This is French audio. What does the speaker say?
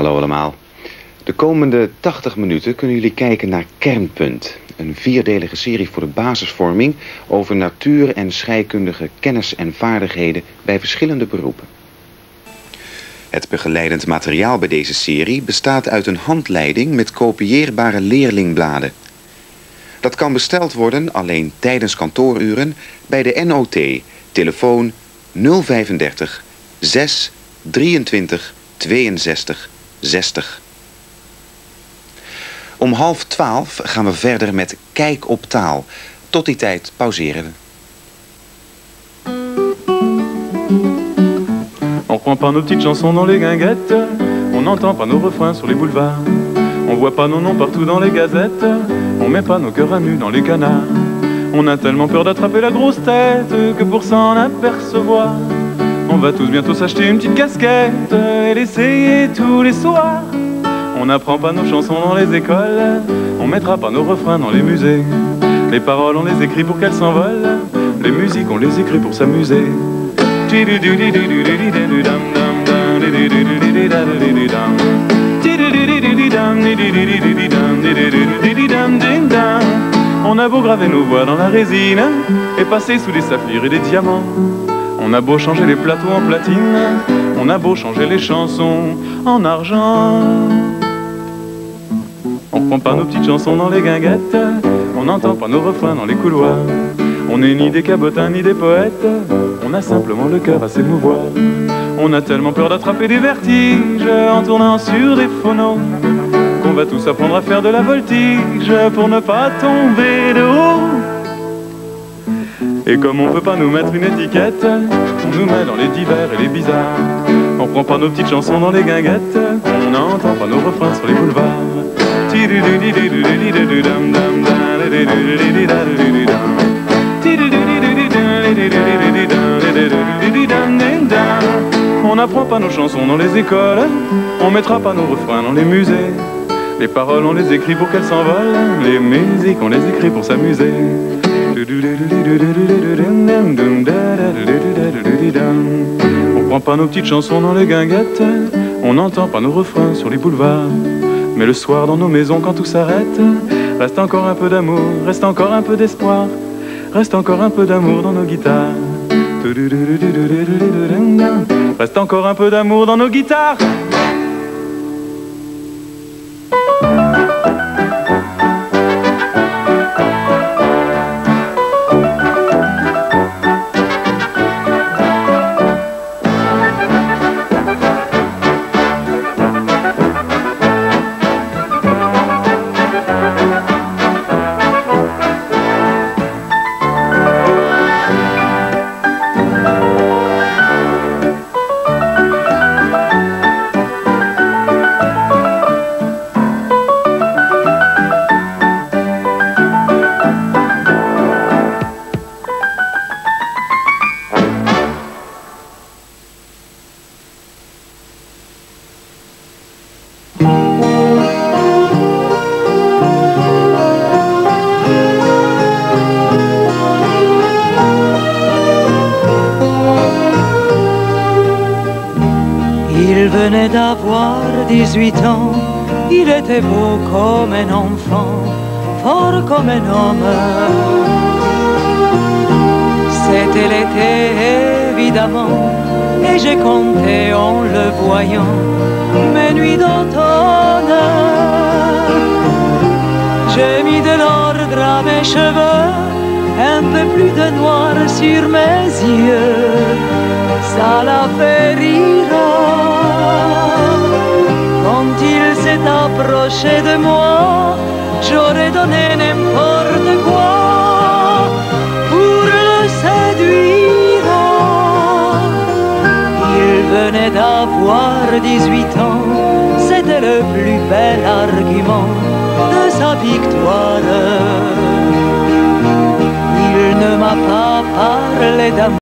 Hallo allemaal. De komende 80 minuten kunnen jullie kijken naar Kernpunt. Een 4-delige serie voor de basisvorming over natuur- en scheikundige kennis en vaardigheden bij verschillende beroepen. Het begeleidend materiaal bij deze serie bestaat uit een handleiding met kopieerbare leerlingbladen. Dat kan besteld worden alleen tijdens kantooruren bij de NOT, telefoon 035 6 23 62 60. Om 11:30 gaan we verder met Kijk op taal. Tot die tijd pauzeren we. On reprend pas nos petites chansons dans les guinguettes. On n'entend pas nos refrains sur les boulevards. On voit pas nos noms partout dans les gazettes. On met pas nos cœurs à nu dans les canards. On a tellement peur d'attraper la grosse tête que pour s'en apercevoir, on va tous bientôt s'acheter une petite casquette et l'essayer tous les soirs. On n'apprend pas nos chansons dans les écoles. On mettra pas nos refrains dans les musées. Les paroles on les écrit pour qu'elles s'envolent. Les musiques on les écrit pour s'amuser. On a beau graver nos voix dans la résine et passer sous des saphirs et des diamants. On a beau changer les plateaux en platine, on a beau changer les chansons en argent. On reprend pas nos petites chansons dans les guinguettes. On n'entend pas nos refrains dans les couloirs. On n'est ni des cabotins ni des poètes. On a simplement le cœur à s'émouvoir. On a tellement peur d'attraper des vertiges en tournant sur des phonos qu'on va tous apprendre à faire de la voltige pour ne pas tomber de haut. Et comme on peut pas nous mettre une étiquette, on nous met dans les divers et les bizarres. On prend pas nos petites chansons dans les guinguettes. On n'entend pas nos refrains sur les boulevards. On n'apprend pas nos chansons dans les écoles. On mettra pas nos refrains dans les musées. Les paroles on les écrit pour qu'elles s'envolent. Les musiques on les écrit pour s'amuser. On prend pas nos petites chansons dans les guinguettes. On n'entend pas nos refrains sur les boulevards. Mais le soir dans nos maisons quand tout s'arrête, reste encore un peu d'amour, reste encore un peu d'espoir, reste encore un peu d'amour dans nos guitares. Reste encore un peu d'amour dans nos guitares. Il venait d'avoir 18 ans, il était beau comme un enfant, fort comme un homme. C'était l'été évidemment, et j'ai compté en le voyant mes nuits d'automne. J'ai mis de l'ordre à mes cheveux, un peu plus de noir sur mes yeux, ça l'a fait rire. Quand il s'est approché de moi, j'aurais donné n'importe quoi pour le séduire. Il venait d'avoir 18 ans, c'était le plus bel argument de sa victoire. Il ne m'a pas parlé d'amour.